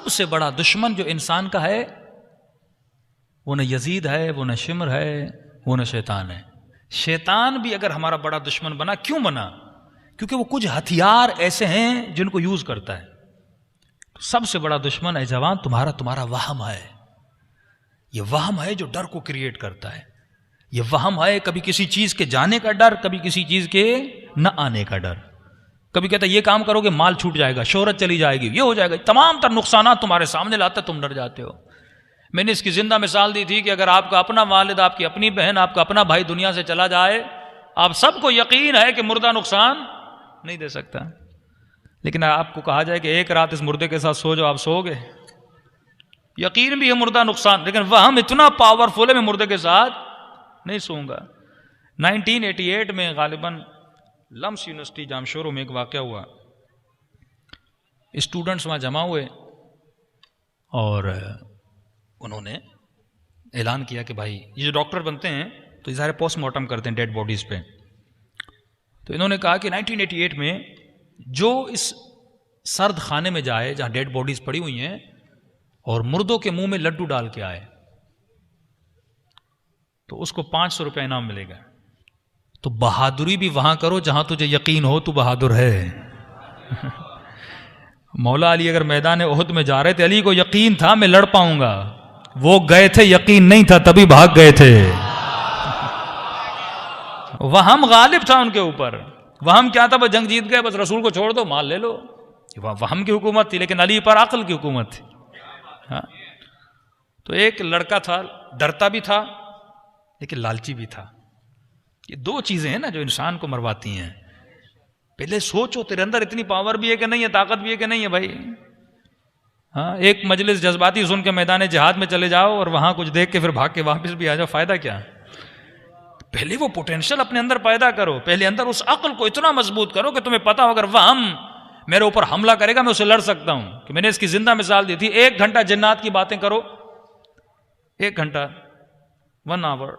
سب سے بڑا دشمن جو انسان کا ہے وہ نہ یزید ہے، وہ نہ شمر ہے، وہ نہ شیطان ہے. شیطان بھی اگر ہمارا بڑا دشمن بنا، کیوں بنا؟ کیونکہ وہ کچھ ہتھیار ایسے ہیں جن کو یوز کرتا ہے. تو سب سے بڑا دشمن اے جوان تمہارا وہم ہے. یہ وہم ہے جو ڈر کو کریٹ کرتا ہے. یہ وہم ہے کبھی کسی چیز کے جانے کا ڈر، کبھی کسی چیز کے نہ آنے کا ڈر. کبھی کہتا ہے یہ کام کرو گے مال چھوٹ جائے گا، شہرت چلی جائے گی، یہ ہو جائے گا. تمام تر نقصانات تمہارے سامنے لاتا ہے، تم ڈر جاتے ہو. میں نے اس کی زندہ مثال دی تھی کہ اگر آپ کا اپنا والد، آپ کی اپنی بہن، آپ کا اپنا بھائی دنیا سے چلا جائے، آپ سب کو یقین ہے کہ مردہ نقصان نہیں دے سکتا، لیکن آپ کو کہا جائے کہ ایک رات اس مردے کے ساتھ سو جاؤ، آپ سو گے. یقین بھی ہے مردہ نقصان، لیکن وہم اتنا پاورفل ہے میں مردے کے ساتھ نہیں سوؤں گا. 1988 میں غالباً لمس یونیورسٹی جامشورو میں ایک واقعہ ہوا. اسٹوڈنٹس وہاں جمع ہوئے اور انہوں نے اعلان کیا کہ بھائی یہ جو ڈاکٹر بنتے ہیں تو یہ سارے پوسٹ مارٹم کرتے ہیں ڈیڈ باڈیز پہ. تو انہوں نے کہا کہ 1988 میں جو اس سرد خانے میں جائے جہاں ڈیڈ باڈیز پڑی ہوئی ہیں اور مردوں کے منہ میں لڈو ڈال کے آئے تو اس کو 500 روپے انعام ملے گا. تو بہادری بھی وہاں کرو جہاں تجھے یقین ہو تو بہادر ہے. مولا علی اگر میدان احد میں جا رہے تھے، علی کو یقین تھا میں لڑ پاؤں گا، وہ گئے تھے یقین نہیں تھا تبھی بھاگ گئے تھے. وہم غالب تھا ان کے اوپر. وہم کیا تھا؟ بس جنگ جیت گئے، بس رسول کو چھوڑ دو، مال لے لو. وہم کی حکومت تھی، لیکن علی پر عقل کی حکومت تھی. ہاں. تو ایک لڑکا تھا، ڈرتا بھی تھا لیکن لالچی بھی تھا. یہ دو چیزیں ہیں نا جو انسان کو مرواتی ہیں. پہلے سوچو تیرے اندر اتنی پاور بھی ہے کہ نہیں ہے، طاقت بھی ہے کہ نہیں ہے بھائی. ہاں، ایک مجلس جذباتی سن کے میدان جہاد میں چلے جاؤ اور وہاں کچھ دیکھ کے پھر بھاگ کے واپس بھی آ جاؤ، فائدہ کیا؟ پہلے وہ پوٹینشل اپنے اندر پیدا کرو، پہلے اندر اس عقل کو اتنا مضبوط کرو کہ تمہیں پتا ہو اگر وہم میرے اوپر حملہ کرے گا میں اسے لڑ سکتا ہوں. کہ میں نے اس کی زندہ مثال دی تھی. 1 گھنٹہ جنات کی باتیں کرو، 1 گھنٹہ 1 آور.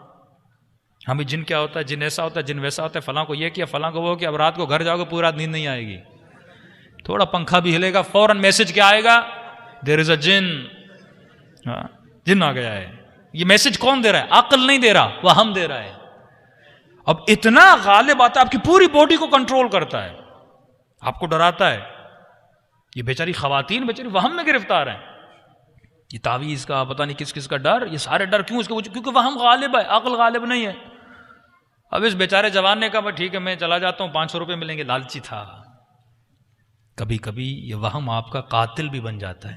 ہمیں جن کیا ہوتا ہے، جن ایسا ہوتا ہے، جن ویسا ہوتا ہے، فلاں کو یہ کیا، فلاں کو وہ کیا. اب رات کو گھر جاؤ گے پورا نیند نہیں آئے گی، تھوڑا پنکھا بھی ہلے گا فوراً میسج کیا آئے گا؟ دیر از اے جن. ہاں، جن آ گیا ہے. یہ میسج کون دے رہا ہے؟ عقل نہیں دے رہا، وہ ہم دے رہا ہے. اب اتنا غالب آتا ہے، آپ کی پوری باڈی کو کنٹرول کرتا ہے، آپ کو ڈراتا ہے. یہ بیچاری خواتین بیچاری وہم میں گرفتار ہیں. یہ تعویذ کا پتہ نہیں کس کس کا ڈر، یہ سارے ڈر کیوں؟ اس کے کیونکہ وہم غالب ہے، عقل غالب نہیں ہے. اب اس بیچارے جوان نے کہا ٹھیک ہے میں چلا جاتا ہوں، 500 روپے ملیں گے. لالچی تھا. کبھی کبھی یہ وہم آپ کا قاتل بھی بن جاتا ہے.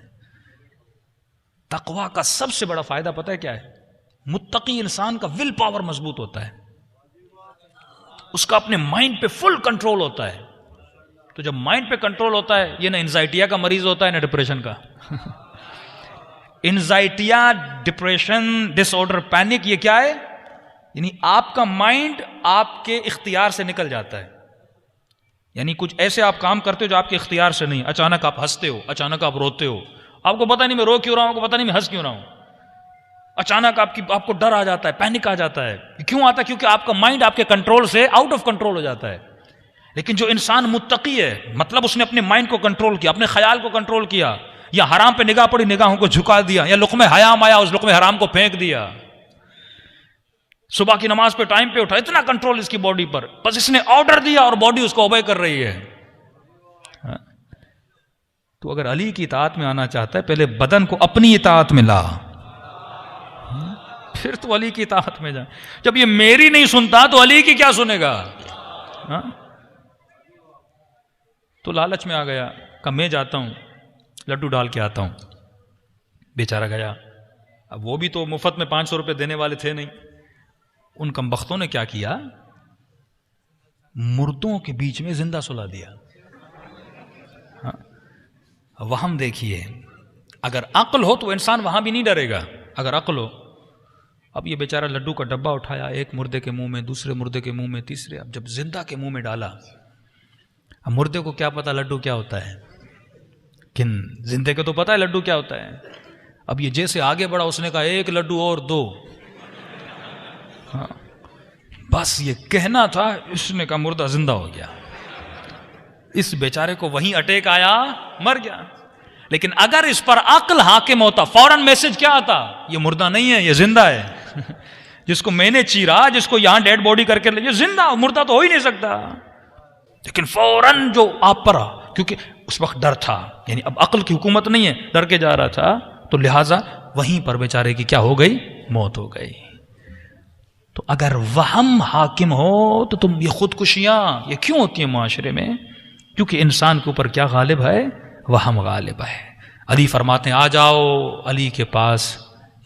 تقویٰ کا سب سے بڑا فائدہ پتہ ہے کیا ہے؟ متقی انسان کا ول پاور مضبوط ہوتا ہے، اس کا اپنے مائنڈ پہ فل کنٹرول ہوتا ہے. تو جب مائنڈ پہ کنٹرول ہوتا ہے، یہ نہ انزائٹیا کا مریض ہوتا ہے نہ ڈپریشن کا. انزائٹیا، ڈپریشن، ڈس آرڈر، پینک، یہ کیا ہے؟ یعنی آپ کا مائنڈ آپ کے اختیار سے نکل جاتا ہے. یعنی کچھ ایسے آپ کام کرتے ہو جو آپ کے اختیار سے نہیں. اچانک آپ ہنستے ہو، اچانک آپ روتے ہو، آپ کو پتہ نہیں میں رو کیوں رہا ہوں، آپ کو پتہ نہیں میں ہنس کیوں رہا ہوں. اچانک آپ کو ڈر آ جاتا ہے، پینک آ جاتا ہے. کیوں آتا ہے؟ کیونکہ آپ کا مائنڈ آپ کے کنٹرول سے آؤٹ آف کنٹرول ہو جاتا ہے. لیکن جو انسان متقی ہے، مطلب اس نے اپنے مائنڈ کو کنٹرول کیا، اپنے خیال کو کنٹرول کیا، یا حرام پہ نگاہ پڑی نگاہوں کو جھکا دیا، یا لقمہ حرام آیا اس لقمہ حرام کو پھینک دیا، صبح کی نماز پہ ٹائم پہ اٹھا، اتنا کنٹرول اس کی باڈی پر، بس اس نے آرڈر دیا اور باڈی اس کو اوبے کر رہی ہے. تو اگر علی کی اطاعت میں آنا چاہتا ہے پہلے بدن کو اپنی اطاعت میں لا، پھر تو علی کی اطاعت میں جا. جب یہ میری نہیں سنتا تو علی کی کیا سنے گا؟ تو لالچ میں آ گیا کہ میں جاتا ہوں لڈو ڈال کے آتا ہوں. بیچارہ گیا. اب وہ بھی تو مفت میں 500 روپے دینے والے تھے نہیں. ان کمبختوں نے کیا کیا؟ مردوں کے بیچ میں زندہ سلا دیا. وہم دیکھیے، اگر عقل ہو تو انسان وہاں بھی نہیں ڈرے گا، اگر عقل ہو. اب یہ بیچارہ لڈو کا ڈبہ اٹھایا، ایک مردے کے منہ میں، دوسرے مردے کے منہ میں، تیسرے. اب جب زندہ کے منہ میں ڈالا، اب مردے کو کیا پتا لڈو کیا ہوتا ہے، کن زندے کے تو پتا ہے لڈو کیا ہوتا ہے. اب یہ جیسے آگے بڑھا اس نے کہا ایک لڈو اور دو. بس یہ کہنا تھا، اس نے کہا مردہ زندہ ہو گیا. اس بیچارے کو وہیں اٹیک آیا، مر گیا. لیکن اگر اس پر عقل حاکم ہوتا فوراً میسج کیا آتا؟ یہ مردہ نہیں ہے، یہ زندہ ہے. جس کو میں نے چیرا، جس کو یہاں ڈیڈ باڈی کر کے لے، یہ زندہ، مردہ تو ہو ہی نہیں سکتا. لیکن فوراً جو آپ پر، کیونکہ اس وقت ڈر تھا، یعنی اب عقل کی حکومت نہیں ہے، ڈر کے جا رہا تھا، تو لہٰذا وہیں پر بیچارے کی کیا ہو گئی؟ موت ہو گئی. تو اگر وہم حاکم ہو تو تم یہ خودکشیاں یہ کیوں ہوتی ہیں معاشرے میں؟ کیونکہ انسان کے اوپر کیا غالب ہے؟ وہم غالب ہے. علی فرماتے ہیں آ جاؤ علی کے پاس،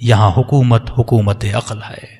یہاں حکومت عقل ہے.